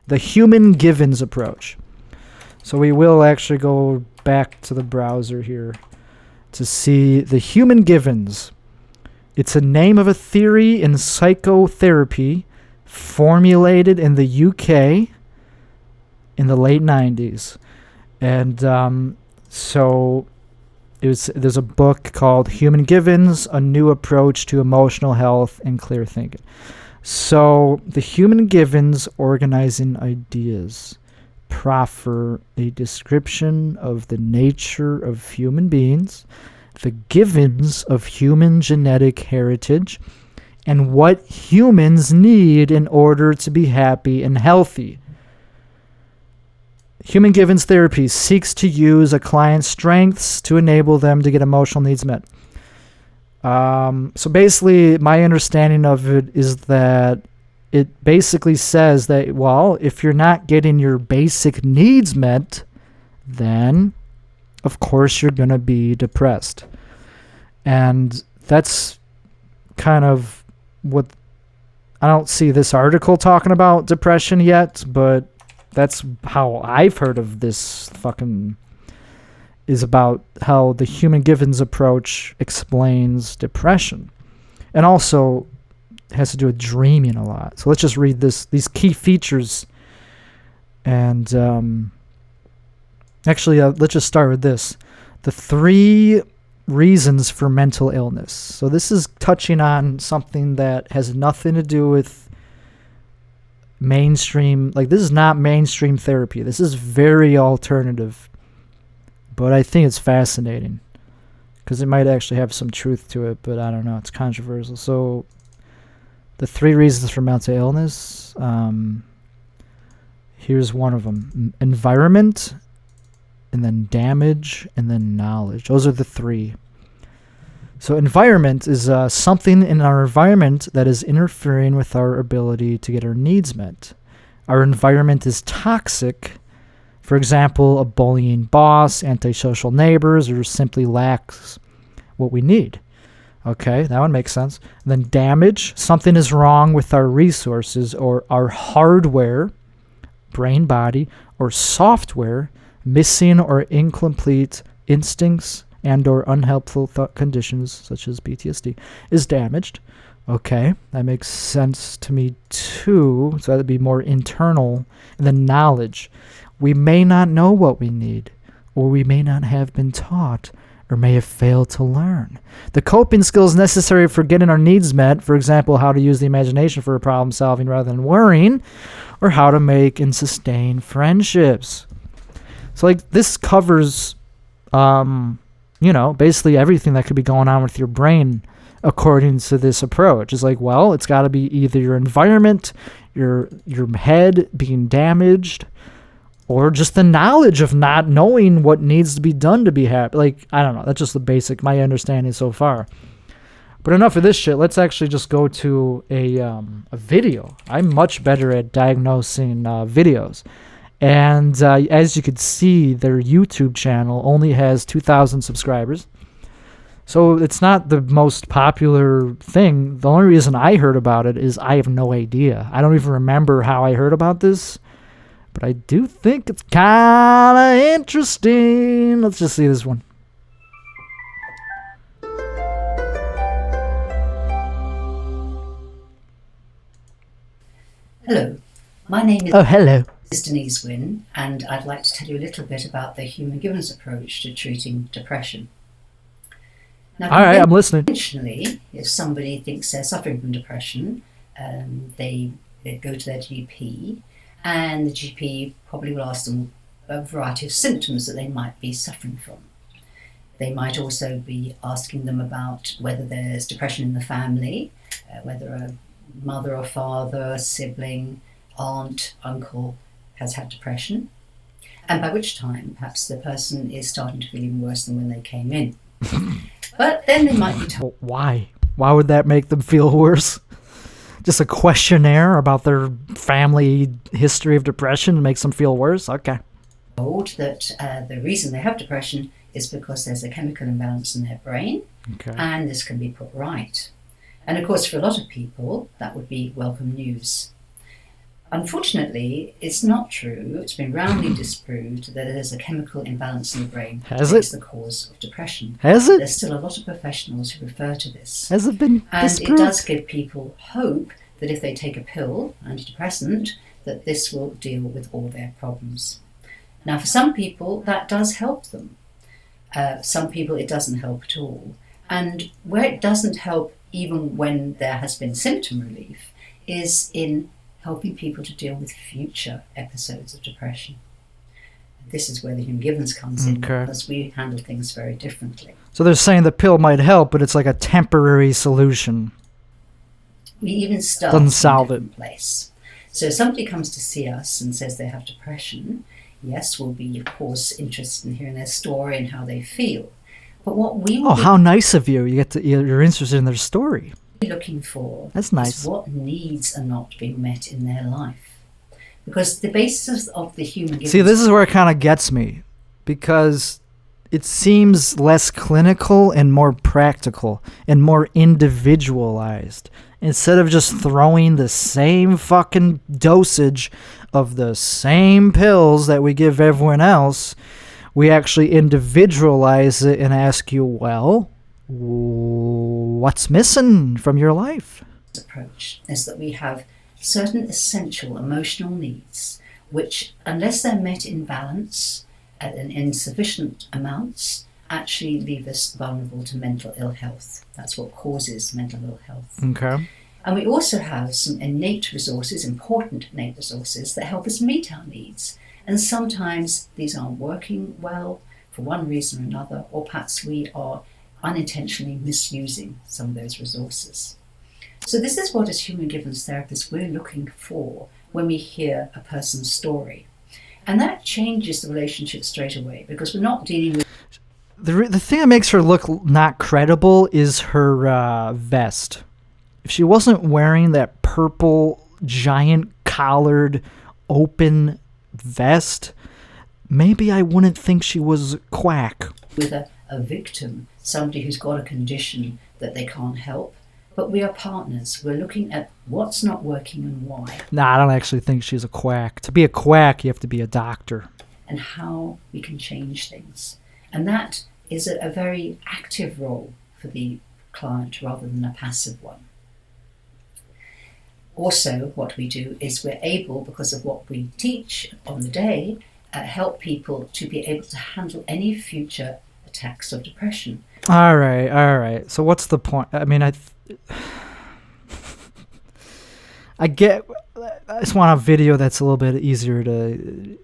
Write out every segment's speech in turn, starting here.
The Human Givens approach. So we will actually go back to the browser here to see the Human Givens. It's a name of a theory in psychotherapy formulated in the UK in the late 90s. And so there's a book called Human Givens, A New Approach to Emotional Health and Clear Thinking. So the Human Givens organizing ideas proffer a description of the nature of human beings, the givens of human genetic heritage, and what humans need in order to be happy and healthy. Human Givens Therapy seeks to use a client's strengths to enable them to get emotional needs met. So basically, my understanding of it is that it basically says that, well, if you're not getting your basic needs met, then, of course, you're going to be depressed. And that's kind of what... I don't see this article talking about depression yet, but that's how I've heard of this fucking... is about how the Human Givens approach explains depression. And also has to do with dreaming a lot. So let's just read these key features. And actually, let's just start with this. The 3 reasons for mental illness. So this is touching on something that has nothing to do with mainstream. Like, this is not mainstream therapy. This is very alternative. But I think it's fascinating because it might actually have some truth to it, but I don't know. It's controversial. So the 3 reasons for mental illness, here's one of them. Environment, and then damage, and then knowledge. Those are the 3. So environment is something in our environment that is interfering with our ability to get our needs met. Our environment is toxic. For example, a bullying boss, antisocial neighbors, or simply lacks what we need. Okay, that one makes sense. And then damage, something is wrong with our resources or our hardware, brain, body, or software, missing or incomplete instincts and or unhelpful thought conditions, such as PTSD, is damaged. Okay, that makes sense to me too. So that would be more internal. And then knowledge. We may not know what we need, or we may not have been taught, or may have failed to learn. The coping skills necessary for getting our needs met, for example, how to use the imagination for problem solving rather than worrying, or how to make and sustain friendships. So, like, this covers, basically everything that could be going on with your brain according to this approach. It's like, well, it's got to be either your environment, your head being damaged, or just the knowledge of not knowing what needs to be done to be happy. Like, I don't know. That's just the basic, my understanding so far. But enough of this shit. Let's actually just go to a video. I'm much better at diagnosing videos. And as you could see, their YouTube channel only has 2,000 subscribers. So it's not the most popular thing. The only reason I heard about it is I have no idea. I don't even remember how I heard about this. But I do think it's kind of interesting. Let's just see this one. Hello, my name is hello. Denise Wynn, and I'd like to tell you a little bit about the Human Givens approach to treating depression. Now, all right, I'm listening. Conventionally, if somebody thinks they're suffering from depression, they go to their GP, and the GP probably will ask them a variety of symptoms that they might be suffering from. They might also be asking them about whether there's depression in the family, whether a mother or father, sibling, aunt, uncle has had depression, and by which time perhaps the person is starting to feel even worse than when they came in. But then they might be told... Why? Why would that make them feel worse? Just a questionnaire about their family history of depression makes them feel worse? Okay. Told that the reason they have depression is because there's a chemical imbalance in their brain, and this can be put right. And of course, for a lot of people, that would be welcome news. Unfortunately, it's not true. It's been roundly disproved that there's a chemical imbalance in the brain Has that is it? the cause of depression. Has it? There's still a lot of professionals who refer to this. Has it been And it disproved? does give people hope that if they take a pill, antidepressant, that this will deal with all their problems. Now, for some people, that does help them. Some people, it doesn't help at all. And where it doesn't help, even when there has been symptom relief, is in helping people to deal with future episodes of depression. This is where the Hume Givens comes in, Okay. because we handle things very differently. So they're saying the pill might help, but it's like a temporary solution. We even start Doesn't in solve a different place. So if somebody comes to see us and says they have depression, yes, we'll be, of course, interested in hearing their story and how they feel. But what we will Oh, how nice of you! You're interested in their story. be looking for That's nice. is what needs are not being met in their life. Because the basis of the Hume Givens... See, this is where it kind of gets me, because it seems less clinical and more practical and more individualized. Instead of just throwing the same fucking dosage of the same pills that we give everyone else, we actually individualize it and ask you, well, what's missing from your life? approach is that we have certain essential emotional needs which, unless they're met in balance and in sufficient amounts, actually leave us vulnerable to mental ill health. That's what causes mental ill health. Okay. And we also have some innate resources, important innate resources, that help us meet our needs. And sometimes these aren't working well for one reason or another, or perhaps we are unintentionally misusing some of those resources. So this is what, as Hume Givens therapists, we're looking for when we hear a person's story. And that changes the relationship straight away, because we're not dealing with... The thing that makes her look not credible is her vest. If she wasn't wearing that purple, giant collared, open vest, maybe I wouldn't think she was quack. with a victim, somebody who's got a condition that they can't help. But we are partners. We're looking at what's not working and why, Nah, I don't actually think she's a quack. To be a quack, you have to be a doctor. and how we can change things. And that is a very active role for the client rather than a passive one. Also, what we do is we're able, because of what we teach on the day, help people to be able to handle any future attacks of depression. All right. So what's the point? I mean, I get. I just want a video that's a little bit easier to,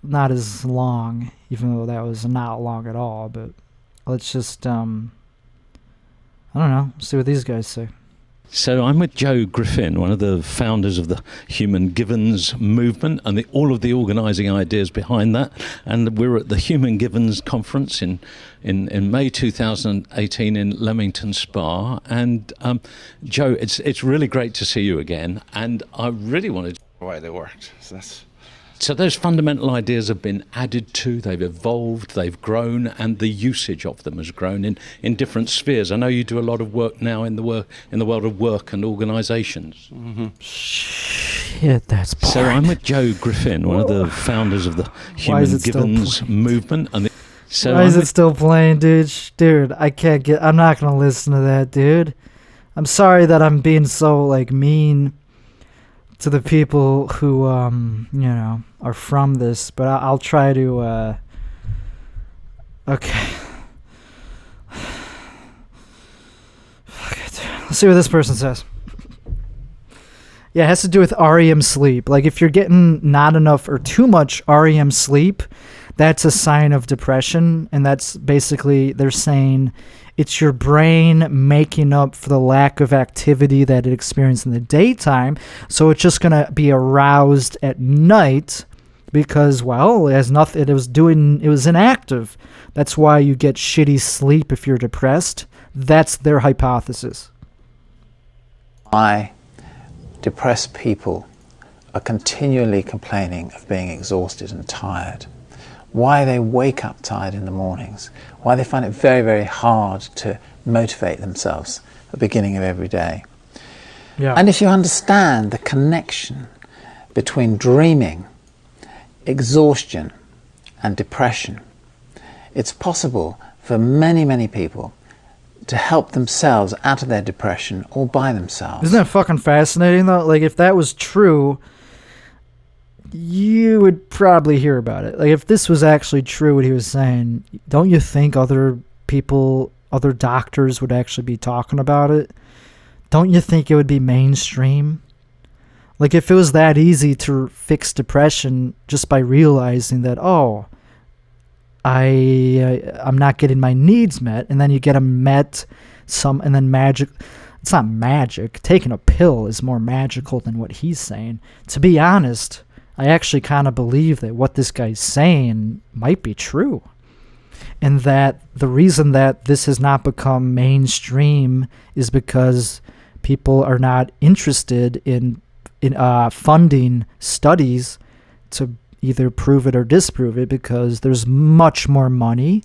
not as long, even though that was not long at all. But let's just, I don't know. See what these guys say. So I'm with Joe Griffin, one of the founders of the Hume Givens movement and all of the organising ideas behind that. And we're at the Hume Givens conference in May 2018 in Leamington Spa. And Joe, it's really great to see you again. And I really wanted Why they worked. So those fundamental ideas have been added to, they've evolved, they've grown, and the usage of them has grown in different spheres. I know you do a lot of work now in the world of work and organisations. Mm-hmm. Shit, that's boring. So I'm with Joe Griffin, one of the founders of the Why is Hume it still Givens playing? movement. So Why I'm is it with- still playing, dude? Dude, I'm not gonna listen to that, dude. I'm sorry that I'm being so, mean to the people who, are from this, but I'll try to, okay. Fuck it. Let's see what this person says. Yeah, it has to do with REM sleep. Like, if you're getting not enough or too much REM sleep, that's a sign of depression. And that's basically, they're saying it's your brain making up for the lack of activity that it experienced in the daytime. So it's just going to be aroused at night because, well, it has nothing, it was inactive. That's why you get shitty sleep if you're depressed. That's their hypothesis. Depressed people are continually complaining of being exhausted and tired. Why they wake up tired in the mornings, why they find it very, very hard to motivate themselves at the beginning of every day. Yeah. And if you understand the connection between dreaming, exhaustion, and depression. It's possible for many, many people to help themselves out of their depression all by themselves. Isn't that fucking fascinating, though? Like, if that was true, you would probably hear about it. Like, if this was actually true, what he was saying, don't you think other people, other doctors would actually be talking about it? Don't you think it would be mainstream? Like, if it was that easy to fix depression just by realizing that, oh, I'm not getting my needs met, and then you get them met, and then magic. It's not magic. Taking a pill is more magical than what he's saying. To be honest, I actually kind of believe that what this guy's saying might be true, and that the reason that this has not become mainstream is because people are not interested in funding studies to either prove it or disprove it, because there's much more money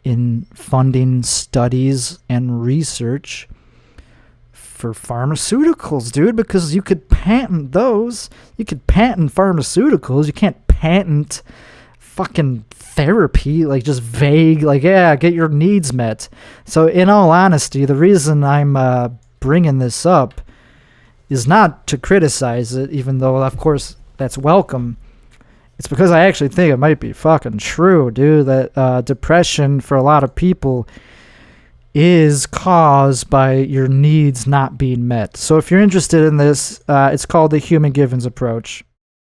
in funding studies and research for pharmaceuticals, dude, because you could patent those. You could patent pharmaceuticals. You can't patent fucking therapy, like just vague, like, yeah, get your needs met. So in all honesty, the reason I'm bringing this up is not to criticize it, even though, of course, that's welcome. It's because I actually think it might be fucking true, dude, that depression for a lot of people is caused by your needs not being met. So if you're interested in this, it's called the Human Givens approach.